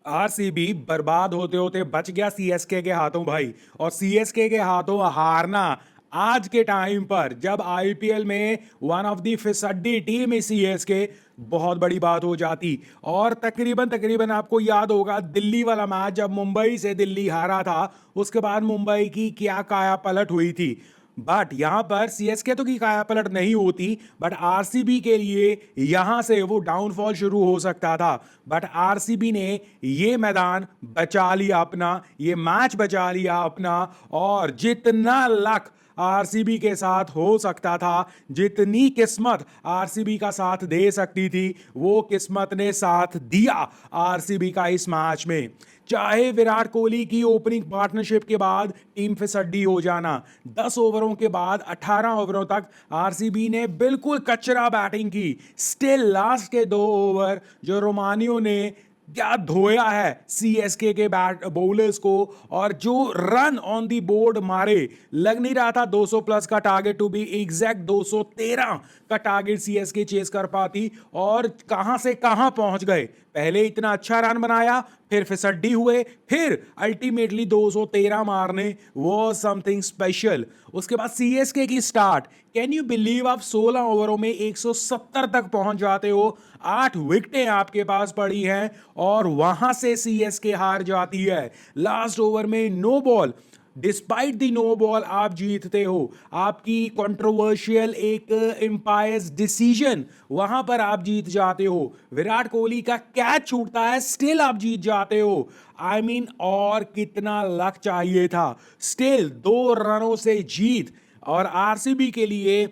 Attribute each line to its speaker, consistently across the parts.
Speaker 1: RCB बर्बाद होते होते बच गया सीएसके के हाथों भाई। और सीएसके के हाथों हारना आज के टाइम पर, जब आईपीएल में वन ऑफ द फिसड्डी टीम है सीएसके, बहुत बड़ी बात हो जाती। और तकरीबन तकरीबन आपको याद होगा दिल्ली वाला मैच, जब मुंबई से दिल्ली हारा था, उसके बाद मुंबई की क्या काया पलट हुई थी। बट यहां पर सीएसके तो की काया पलट नहीं होती, बट आरसीबी के लिए यहां से वो डाउनफॉल शुरू हो सकता था। बट आरसीबी ने ये मैदान बचा लिया अपना, ये मैच बचा लिया अपना। और जितना लक आरसीबी के साथ हो सकता था, जितनी किस्मत आरसीबी का साथ दे सकती थी, वो किस्मत ने साथ दिया आरसीबी का इस मैच में। चाहे विराट कोहली की ओपनिंग पार्टनरशिप के बाद टीम फिसड्डी हो जाना, 10 ओवरों के बाद 18 ओवरों तक आरसीबी ने बिल्कुल कचरा बैटिंग की, स्टिल लास्ट के 2 ओवर जो रोमानियों ने क्या धोया है सीएसके के बैट बॉलर्स को, और जो रन ऑन दी बोर्ड मारे, लग नहीं रहा था 200 प्लस का टारगेट, टू बी एग्जैक्ट 213 का टारगेट सीएसके चेस कर पाती। और कहां से कहां पहुंच गए, पहले इतना अच्छा रन बनाया, फिर फिसड्डी हुए, फिर अल्टीमेटली 213 मारने, वो समथिंग स्पेशल। उसके बाद सीएसके की स्टार्ट, कैन यू बिलीव आप 16 ओवरों में 170 तक पहुंच जाते हो, 8 विकेटें आपके पास पड़ी हैं, और वहां से सीएसके हार जाती है। लास्ट ओवर में नो बॉल, डिस्पाइट दी नो बॉल आप जीतते हो। आपकी कंट्रोवर्शियल एक एम्पायर्स डिसीजन, वहां पर आप जीत जाते हो। विराट कोहली का कैच छूटता है, स्टिल आप जीत जाते हो। आई मीन और कितना लक चाहिए था, स्टिल 2 रनों से जीत। और आरसीबी के लिए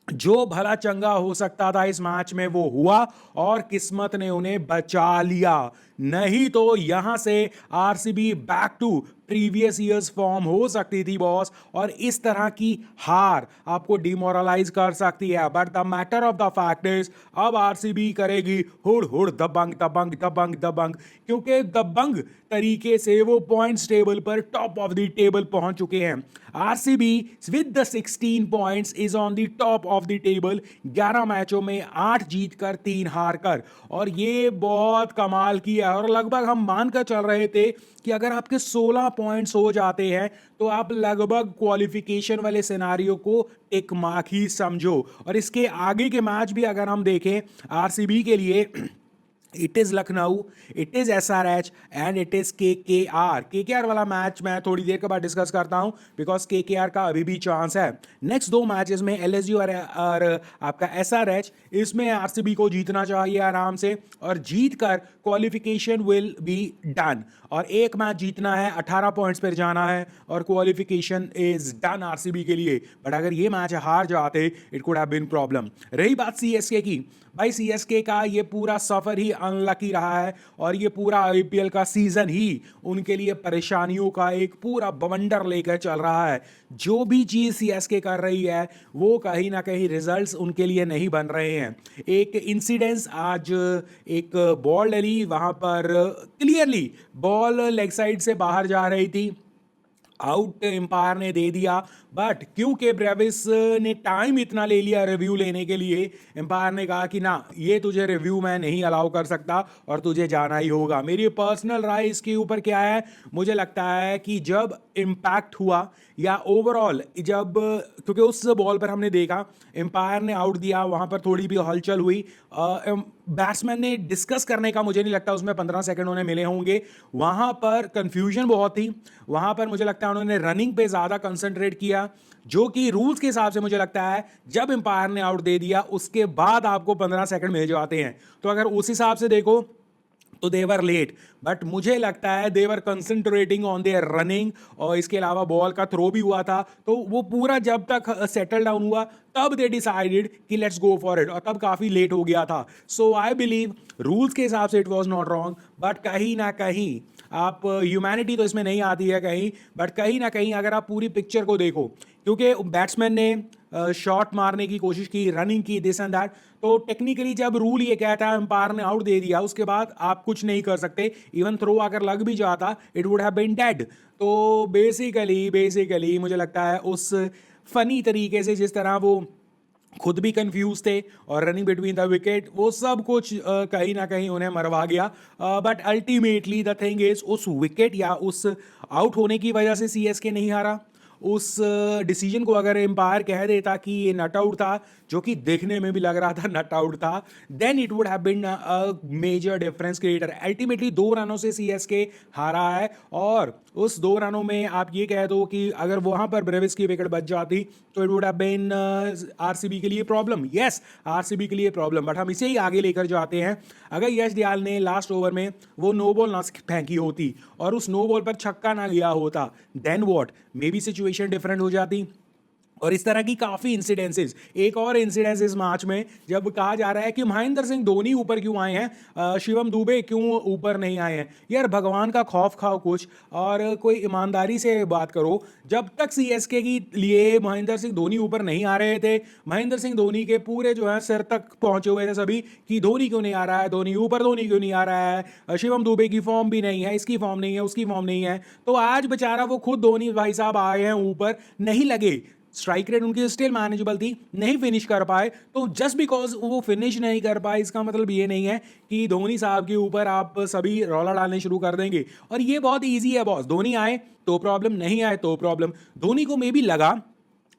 Speaker 1: जो भला चंगा हो सकता था इस मैच में वो हुआ, और किस्मत ने उन्हें बचा लिया। नहीं तो यहां से RCB back to previous years form हो सकती थी बॉस, और इस तरह की हार आपको डिमोरलाइज कर सकती है। But the matter of the fact is, अब आरसीबी करेगी हुड़ हुड़ दबंग दबंग दबंग दबंग, क्योंकि दबंग तरीके से वो पॉइंट्स टेबल पर टॉप ऑफ द टेबल पहुंच चुके हैं। RCB with the 16 points is on the top of the table, 11 मैचों में 8 जीत कर 3 हार कर। और ये बहुत कमाल की है, और लगभग हम मानकर चल रहे थे कि अगर आपके 16 पॉइंट्स हो जाते हैं तो आप लगभग क्वालिफिकेशन वाले सिनारियो को एक मार्क ही समझो। और इसके आगे के मैच भी अगर हम देखें आरसीबी के लिए, it is Lucknow, it is SRH and it is KKR. KKR वाला मैच मैं थोड़ी देर के बाद डिस्कस करता हूं, बिकॉज केकेआर का अभी भी चांस है। नेक्स्ट 2 मैचेस में एलएसजी और आपका एसआरएच, इसमें आरसीबी को जीतना चाहिए आराम से, और जीत कर क्वालिफिकेशन विल बी डन। और एक मैच जीतना है, 18 पॉइंट्स पर जाना है, और क्वालिफिकेशन इज डन आरसीबी के लिए। बट अगर ये मैच हार जाते, it could have been problem. रही बात सीएसके की, भाई सीएसके का ये पूरा सफर ही अनलकी रहा है, और ये पूरा आईपीएल का सीजन ही उनके लिए परेशानियों का एक पूरा बवंडर लेकर चल रहा है। जो भी चीज सीएसके कर रही है, वो कहीं ना कहीं रिजल्ट्स उनके लिए नहीं बन रहे हैं। एक इंसिडेंस आज, एक बॉल डली, वहां पर क्लियरली बॉल लेग साइड से बाहर जा रही थी, आउट एम्पायर ने दे दिया। बट क्योंकि ब्रेविस ने टाइम इतना ले लिया रिव्यू लेने के लिए, एम्पायर ने कहा कि ना, ये तुझे रिव्यू मैं नहीं अलाउ कर सकता और तुझे जाना ही होगा। मेरी पर्सनल राय इसके ऊपर क्या है, मुझे लगता है कि जब इम्पैक्ट हुआ, या ओवरऑल जब, क्योंकि उस बॉल पर हमने देखा एम्पायर ने आउट दिया, वहां पर थोड़ी भी हलचल हुई, बैट्समैन ने डिस्कस करने का मुझे नहीं लगता उसमें 15 सेकंड उन्हें मिले होंगे। वहां पर कंफ्यूजन बहुत थी, वहां पर मुझे लगता है उन्होंने रनिंग पे ज्यादा कंसंट्रेट किया, जो कि रूल्स के हिसाब से मुझे लगता है जब एम्पायर ने आउट दे दिया उसके बाद आपको 15 सेकंड मिल जाते हैं। तो अगर उस हिसाब से देखो तो देवर लेट, बट मुझे लगता है देवर कंसंट्रेटिंग ऑन देयर रनिंग, और इसके अलावा बॉल का थ्रो भी हुआ था, तो वो पूरा जब तक सेटल डाउन हुआ तब दे डिसाइडेड कि लेट्स गो फॉर इट, और तब काफी लेट हो गया था। सो आई बिलीव रूल्स के हिसाब से it was not wrong, but कहीं ना कहीं आप, ह्यूमैनिटी तो इसमें नहीं आती है कहीं, बट कहीं ना कहीं अगर आप पूरी पिक्चर को देखो, क्योंकि बैट्समैन ने शॉट मारने की कोशिश की, रनिंग की, दिस एंड दैट, तो टेक्निकली जब रूल ये कहता है एम्पायर ने आउट दे दिया, उसके बाद आप कुछ नहीं कर सकते। इवन थ्रो अगर लग भी जाता, it would have been dead. तो बेसिकली मुझे लगता है उस फनी तरीके से जिस तरह वो खुद भी कंफ्यूज थे और रनिंग बिटवीन द विकेट वो सब कुछ कहीं ना कहीं उन्हें मरवा गया। But ultimately the thing is उस विकेट या उस आउट होने की वजह से सीएसके नहीं हारा। उस डिसीजन को अगर एम्पायर कह देता कि ये नट आउट था, जो कि देखने में भी लग रहा था नट आउट था, then it would have been a major difference creator. Ultimately 2 रनों से सीएसके हारा है और उस 2 रनों में आप ये कह दो कि अगर वहां पर ब्रेविस की विकेट बच जाती तो it would have been RCB के लिए प्रॉब्लम। यस, आरसीबी के लिए प्रॉब्लम। बट हम इसे ही आगे लेकर जाते हैं। अगर यश दयाल ने लास्ट ओवर में वो नो बॉल ना फेंकी होती और उस नो बॉल पर छक्का ना गया होता, then what, may be situation different हो जाती। और इस तरह की काफी इंसिडेंसेस। एक और इंसिडेंस इस मैच में जब कहा जा रहा है कि महेंद्र सिंह धोनी ऊपर क्यों आए हैं, शिवम दुबे क्यों ऊपर नहीं आए हैं। यार भगवान का खौफ खाओ कुछ और कोई ईमानदारी से बात करो। जब तक सीएसके की लिए महेंद्र सिंह धोनी ऊपर नहीं आ रहे थे, महेंद्र सिंह धोनी के पूरे जो है सिर तक पहुंचे हुए थे सभी कि धोनी क्यों नहीं आ रहा है, धोनी ऊपर, धोनी क्यों नहीं आ रहा है, शिवम दुबे की फॉर्म भी नहीं है, इसकी फॉर्म नहीं है, उसकी फॉर्म नहीं है। तो आज बेचारा वो खुद धोनी भाई साहब आए हैं ऊपर, नहीं लगे, स्ट्राइक रेट उनकी स्टिल मैनेजेबल थी, नहीं फिनिश कर पाए। तो जस्ट बिकॉज वो फिनिश नहीं कर पाए इसका मतलब ये नहीं है कि धोनी साहब के ऊपर आप सभी रौला डालने शुरू कर देंगे। और ये बहुत इजी है बॉस, धोनी आए तो प्रॉब्लम, नहीं आए तो प्रॉब्लम। धोनी को मे भी लगा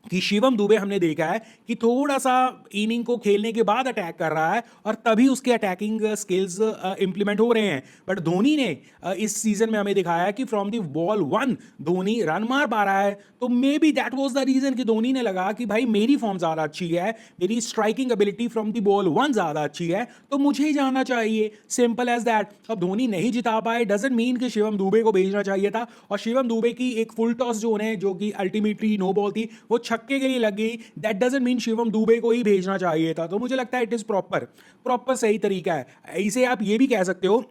Speaker 1: कि शिवम दुबे हमने देखा है कि थोड़ा सा इनिंग को खेलने के बाद अटैक कर रहा है और तभी उसके अटैकिंग स्किल्स इंप्लीमेंट हो रहे हैं। बट धोनी ने इस सीजन में हमें दिखाया है कि from the ball 1 Dhoni run मार पा रहा है। तो may be that was the reason कि धोनी ने लगा कि भाई मेरी फॉर्म ज्यादा अच्छी है, मेरी striking ability from the ball 1 ज्यादा अच्छी है, तो मुझे ही जाना चाहिए, सिंपल एज दैट। अब धोनी नहीं जिता पाए डजंट मीन कि शिवम दुबे को भेजना चाहिए था। और शिवम दुबे की एक फुल टॉस जो उन्हें, जो कि अल्टीमेटली नो बॉल थी, वो छक्के के लिए लग गई, that doesn't mean Shivam Dubey को ही भेजना चाहिए था। तो मुझे लगता है इट इज प्रॉपर सही तरीका है। इसे आप ये भी कह सकते हो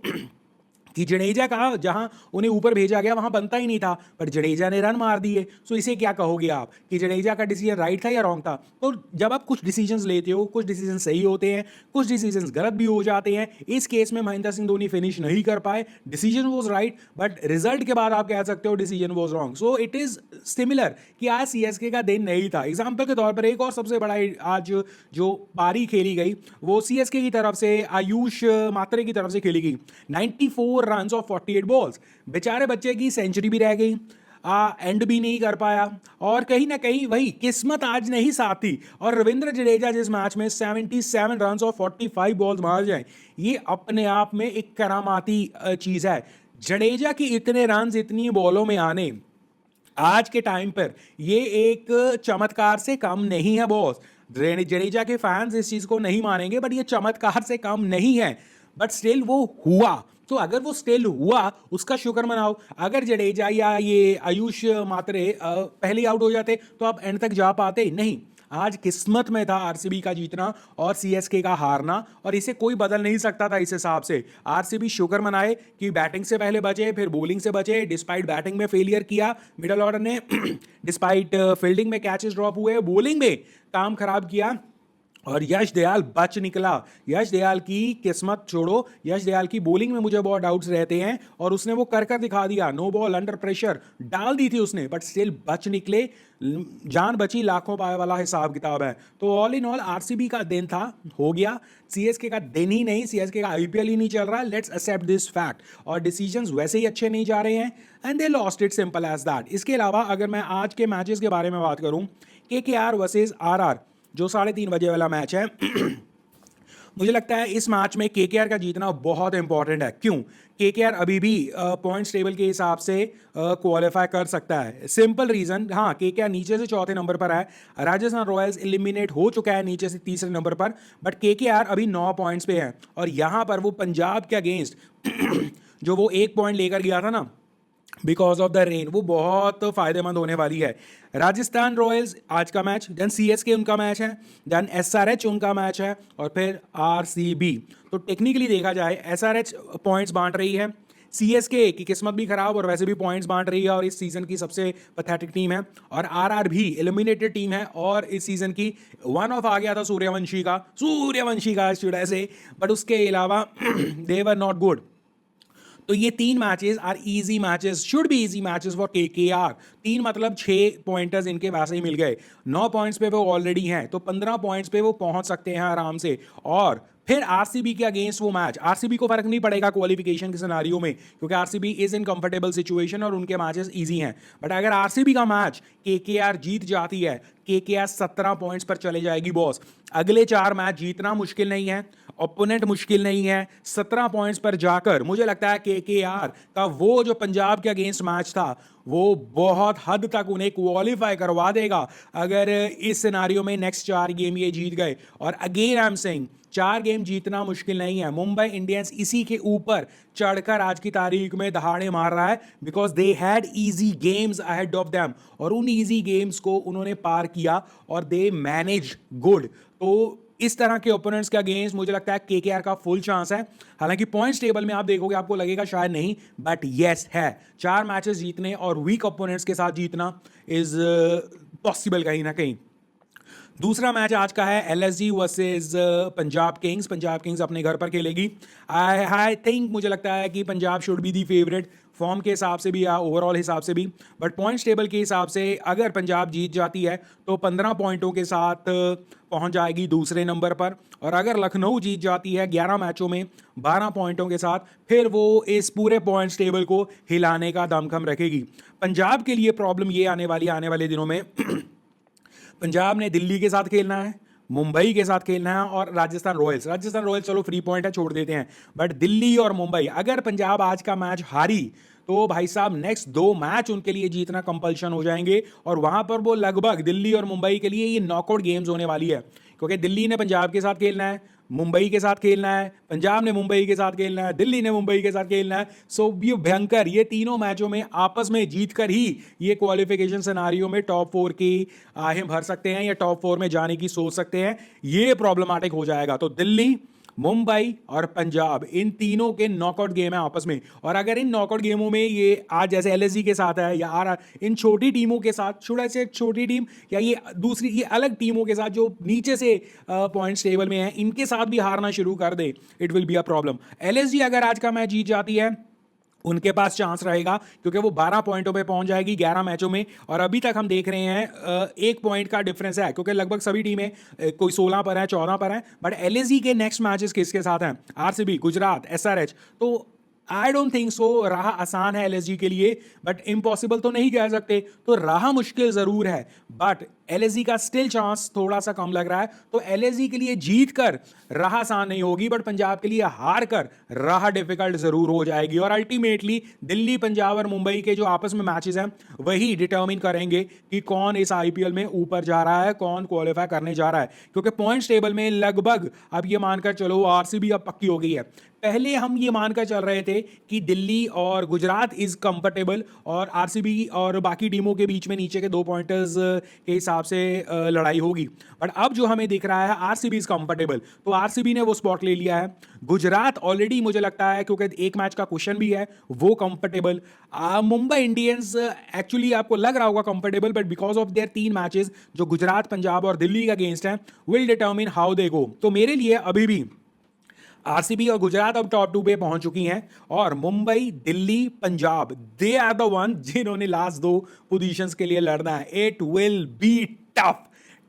Speaker 1: कि जडेजा का जहां उन्हें ऊपर भेजा गया वहां बनता ही नहीं था, पर जडेजा ने रन मार दिए। सो इसे क्या कहोगे आप कि जडेजा का डिसीजन राइट था या रॉन्ग था। तो जब आप कुछ डिसीजंस लेते हो, कुछ डिसीजन सही होते हैं, कुछ डिसीजंस गलत भी हो जाते हैं। इस केस में महेंद्र सिंह धोनी फिनिश नहीं कर पाए, decision was right, but result के बाद आप कह सकते हो decision was wrong. So it is similar कि आज सीएसके का दिन नहीं था। एग्जाम्पल के तौर पर एक और सबसे बड़ा आज जो पारी खेली गई वो सीएसके की तरफ से आयुष मात्रे की तरफ से खेली गई। 94 रन्स ऑफ 48 बॉल्स। बेचारे बच्चे की सेंचुरी भी रह गई, एंड भी नहीं कर पाया। और कहीं ना कहीं वही किस्मत आज नहीं साथ थी। और रविंद्र जडेजा जिस मैच में 77 रन्स ऑफ 45 बॉल्स मार जाए, ये अपने आप में एक करामाती चीज है। जडेजा की इतने रन्स इतनी बॉलों में आने आज के टाइम पर ये एक चमत्कार से कम नहीं है बॉस। जडेजा के फैंस इस चीज को नहीं मानेंगे, बट ये चमत्कार से कम नहीं है। बट स्टिल वो हुआ, तो अगर वो स्टिल हुआ उसका शुक्र मनाओ। अगर जडेजा या ये आयुष मात्रे पहले आउट हो जाते तो आप एंड तक जा पाते नहीं। आज किस्मत में था आरसीबी का जीतना और सीएसके का हारना, और इसे कोई बदल नहीं सकता था। इस हिसाब से आरसीबी शुक्र मनाए कि बैटिंग से पहले बचे, फिर बॉलिंग से बचे। डिस्पाइट बैटिंग में फेलियर किया मिडल ऑर्डर ने, डिस्पाइट फील्डिंग में कैचेस ड्रॉप हुए, बॉलिंग में काम खराब किया और यश दयाल बच निकला। यश दयाल की किस्मत छोड़ो, यश दयाल की बॉलिंग में मुझे बहुत डाउट्स रहते हैं और उसने वो कर दिखा दिया। नो बॉल अंडर प्रेशर डाल दी थी उसने, बट स्टिल बच निकले, जान बची लाखों पाए वाला हिसाब किताब है। तो ऑल इन ऑल आरसीबी का दिन था, हो गया। सीएसके का दिन ही नहीं, सीएसके का आईपीएल ही नहीं चल रहा, लेट्स एक्सेप्ट दिस फैक्ट। और डिसीजंस वैसे ही अच्छे नहीं जा रहे हैं and they lost it, simple as that. इसके अलावा अगर मैं आज के मैचेस के बारे में बात करूं, केकेआर वर्सेस आरआर जो 3:30 बजे वाला मैच है, मुझे लगता है इस मैच में केकेआर का जीतना बहुत इंपॉर्टेंट है। क्यों? केकेआर अभी भी पॉइंट्स टेबल के हिसाब से क्वालिफाई कर सकता है। सिंपल रीजन, हाँ केकेआर नीचे से चौथे नंबर पर है, राजस्थान रॉयल्स एलिमिनेट हो चुका है नीचे से तीसरे नंबर पर, बट केकेआर अभी 9 पॉइंट्स पे है। और यहाँ पर वो पंजाब के अगेंस्ट जो वो 1 पॉइंट लेकर गया था ना बिकॉज ऑफ द रेन, वो बहुत फायदेमंद होने वाली है। राजस्थान रॉयल्स आज का मैच, देन सीएसके उनका मैच है, देन एसआरएच उनका मैच है, और फिर आरसीबी। तो टेक्निकली देखा जाए एसआरएच पॉइंट्स बांट रही है, सीएसके की किस्मत भी खराब और वैसे भी पॉइंट्स बांट रही है और इस सीजन की सबसे पथेटिक टीम है। और आरआर भी एलिमिनेटेड टीम है और इस सीजन की वन ऑफ आ गया था सूर्यवंशी का शुड ऐसे, बट उसके अलावा दे वर नॉट गुड। तो ये 3 matches are easy matches, should be easy matches for KKR. 3 मतलब 6 पॉइंटर्स इनके वैसे ही मिल गए, 9 पॉइंट्स पे वो ऑलरेडी हैं, तो 15 पॉइंट्स पे वो पहुंच सकते हैं आराम से। और फिर आरसीबी के अगेंस्ट वो मैच, आरसीबी को फर्क नहीं पड़ेगा क्वालिफिकेशन के सिनारियो में, क्योंकि RCB is in comfortable situation और उनके मैचेस इजी हैं। बट अगर आरसीबी का मैच केकेआर जीत जाती है, केकेआर 17 पॉइंट्स पर चले जाएगी बॉस। अगले 4 मैच जीतना मुश्किल नहीं है, ओपोनेंट मुश्किल नहीं है, 17 पॉइंट्स पर जाकर मुझे लगता है केकेआर का वो जो पंजाब के अगेंस्ट मैच था वो बहुत हद तक उन्हें क्वालिफाई करवा देगा, अगर इस सिनारियो में नेक्स्ट 4 गेम ये जीत गए। और again I am saying 4 game जीतना मुश्किल नहीं है। मुंबई इंडियंस इसी के ऊपर चढ़कर आज की तारीख में दहाड़े मार रहा है, because they had easy games ahead of them, और उन इजी गेम्स को उन्होंने पार किया और दे मैनेज गुड। तो इस तरह के ओपोनेंट्स के अगेंस्ट मुझे लगता है केकेआर का फुल चांस है। हालांकि पॉइंट्स टेबल में आप देखोगे आपको लगेगा शायद नहीं, बट यस है। 4 मैचेस जीतने और वीक ओपोनेंट्स के साथ जीतना इज पॉसिबल कहीं ना कहीं। दूसरा मैच आज का है LSG versus Punjab Kings. Punjab Kings अपने घर पर खेलेगी। आई थिंक मुझे लगता है कि Punjab should be the favourite, form के हिसाब से भी या ओवरऑल हिसाब से भी। बट पॉइंट्स टेबल के हिसाब से अगर पंजाब जीत जाती है तो 15 पॉइंटों के साथ पहुंच जाएगी दूसरे नंबर पर, और अगर लखनऊ जीत जाती है 11 मैचों में 12 पॉइंटों के साथ, फिर वो इस पूरे पॉइंट्स टेबल को हिलाने का दमखम रखेगी। पंजाब के लिए प्रॉब्लम ये आने वाले दिनों में पंजाब ने दिल्ली के साथ खेलना है, मुंबई के साथ खेलना है और राजस्थान रॉयल्स। राजस्थान रॉयल्स चलो फ्री पॉइंट है, छोड़ देते हैं, बट दिल्ली और मुंबई, अगर पंजाब आज का मैच हारी तो भाई साहब नेक्स्ट 2 मैच उनके लिए जीतना कंपल्शन हो जाएंगे, और वहां पर वो लगभग दिल्ली और मुंबई के लिए ये नॉकआउट गेम्स होने वाली है, क्योंकि दिल्ली ने पंजाब के साथ खेलना है, मुंबई के साथ खेलना है, पंजाब ने मुंबई के साथ खेलना है, दिल्ली ने मुंबई के साथ खेलना है। सो ये भयंकर, ये तीनों मैचों में आपस में जीतकर ही ये क्वालिफिकेशन सिनारियो में टॉप 4 की आहें भर सकते हैं या टॉप 4 में जाने की सोच सकते हैं। ये प्रॉब्लमेटिक हो जाएगा। तो दिल्ली, मुंबई और पंजाब, इन तीनों के नॉकआउट गेम है आपस में, और अगर इन नॉकआउट गेमों में ये आज जैसे एलएसजी के साथ है या आर इन छोटी टीमों के साथ, शुड आई से छोटी टीम या ये दूसरी ये अलग टीमों के साथ जो नीचे से पॉइंट्स टेबल में है, इनके साथ भी हारना शुरू कर दे, it will be a problem. LSG अगर आज का मैच जीत जाती है उनके पास चांस रहेगा, क्योंकि वो 12 पॉइंटों पे पहुंच जाएगी 11 मैचों में, और अभी तक हम देख रहे हैं 1 पॉइंट का डिफरेंस है, क्योंकि लगभग सभी टीमें कोई 16 पर है, 14 पर है। बट एलएसजी के नेक्स्ट मैचेस किसके साथ हैं? RCB, Gujarat, SRH. तो आई डोंट थिंक सो राह आसान है एलएसजी के लिए, बट इम्पॉसिबल तो नहीं कह सकते। तो राह मुश्किल जरूर है, बट एलएसजी का स्टिल चांस थोड़ा सा कम लग रहा है। तो एलएसजी के लिए जीत कर राह आसान नहीं होगी, बट पंजाब के लिए हार कर राह डिफिकल्ट जरूर हो जाएगी। और अल्टीमेटली दिल्ली, पंजाब और मुंबई के जो आपस में मैचेस हैं वही डिटर्मिन करेंगे कि कौन इस आईपीएल में ऊपर जा रहा है, कौन क्वालिफाई करने जा रहा है। क्योंकि पॉइंट्स टेबल में लगभग अब ये मानकर चलो आरसीबी अब पक्की हो गई है। पहले हम ये मानकर चल रहे थे कि दिल्ली और गुजरात इज कंफर्टेबल और आरसीबी और बाकी टीमों के बीच में नीचे के 2 पॉइंटर्स के हिसाब से लड़ाई होगी। बट अब जो हमें दिख रहा है आरसीबी इज कंफर्टेबल, तो आरसीबी ने वो स्पॉट ले लिया है। गुजरात ऑलरेडी मुझे लगता है, क्योंकि एक मैच का क्वेश्चन भी है, वो कंफर्टेबल। मुंबई इंडियंस एक्चुअली आपको लग रहा होगा comfortable, but because of their 3 matches जो गुजरात, पंजाब और दिल्ली के अगेंस्ट हैं, विल डिटर्मिन हाउ दे गो। तो मेरे लिए अभी भी आरसीबी और गुजरात अब टॉप 2 पे पहुंच चुकी हैं, और Mumbai, Delhi, Punjab, they are the one जिन्होंने लास्ट 2 पोजीशंस के लिए लड़ना है। It will be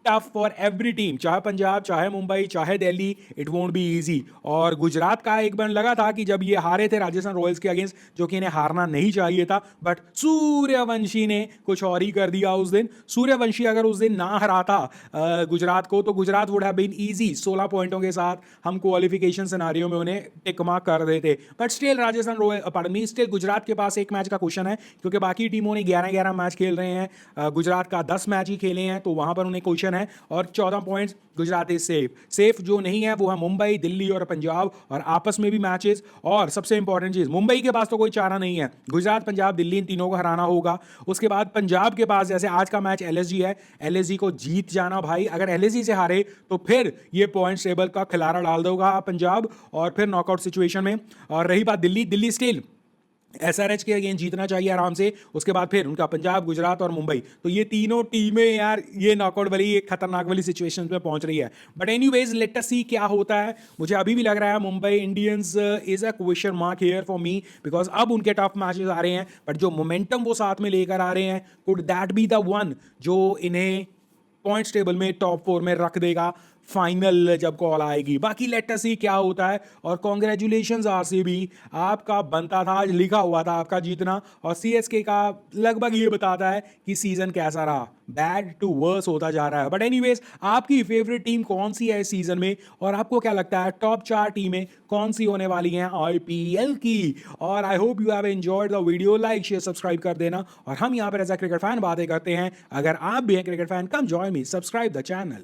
Speaker 1: tough for every team, चाहे पंजाब, चाहे मुंबई, चाहे Delhi, it won't be easy. और गुजरात का एक बार लगा था कि जब ये हारे थे राजस्थान रॉयल्स के अगेंस्ट, जो कि इन्हें हारना नहीं चाहिए था, बट सूर्यवंशी ने कुछ और ही कर दिया उस दिन। सूर्यवंशी अगर उस दिन ना हराता गुजरात को, तो Gujarat would have been easy. 16 पॉइंटों के साथ हम क्वालिफिकेशन सिनारियो में उन्हें टिक मार्क कर देते। But still Rajasthan royal pardon still Gujarat के पास एक मैच का क्वेश्चन है, क्योंकि बाकी टीमों ने 11-11 मैच खेल रहे हैं, गुजरात का 10 मैच ही खेले हैं, तो वहां पर उन्हें क्वेश्चन है। और 14 पॉइंट्स गुजरात इज सेफ जो नहीं है वो है मुंबई, दिल्ली और पंजाब, और आपस में भी मैचेस। और सबसे इंपॉर्टेंट चीज, मुंबई के पास तो कोई चारा नहीं है, गुजरात, पंजाब, दिल्ली, इन तीनों को हराना होगा। उसके बाद पंजाब के पास जैसे आज का मैच एलएसजी है, एलएसजी को जीत जाना भाई। अगर एलएसजी से हारे तो फिर ये पॉइंट्स टेबल का खिलारा डाल दोगा पंजाब, और फिर नॉकआउट सिचुएशन में। और रही बात दिल्ली, दिल्ली स्टिल एसआरएच के अगेंस्ट जीतना चाहिए आराम से, उसके बाद फिर उनका पंजाब, गुजरात और मुंबई, तो ये तीनों टीमें यार ये नॉकआउट वाली एक खतरनाक वाली सिचुएशन में पहुंच रही है। बट एनीवेज लेट अस सी क्या होता है। मुझे अभी भी लग रहा है Mumbai Indians is a question mark here for me, because अब उनके टफ मैचेस आ रहे हैं, बट जो मोमेंटम वो साथ में लेकर आ रहे हैं, could that be the one जो इन्हें पॉइंट्स टेबल में टॉप 4 में रख देगा फाइनल जब कॉल आएगी। बाकी लेट अस सी क्या होता है। और कॉन्ग्रेचुलेशंस आरसीबी, आपका बनता था, लिखा हुआ था आपका जीतना, और सीएसके का लगभग ये बताता है कि सीजन कैसा रहा, बैड टू वर्स होता जा रहा है। बट एनीवेज आपकी फेवरेट टीम कौन सी है इस सीजन में, और आपको क्या लगता है टॉप 4 टीमें कौन सी होने वाली हैं आईपीएल की। और I hope you have enjoyed the video, like share subscribe कर देना। और हम यहाँ पर एज अ क्रिकेट फैन बातें करते हैं, अगर आप भी हैं cricket fan, come join me, subscribe the channel.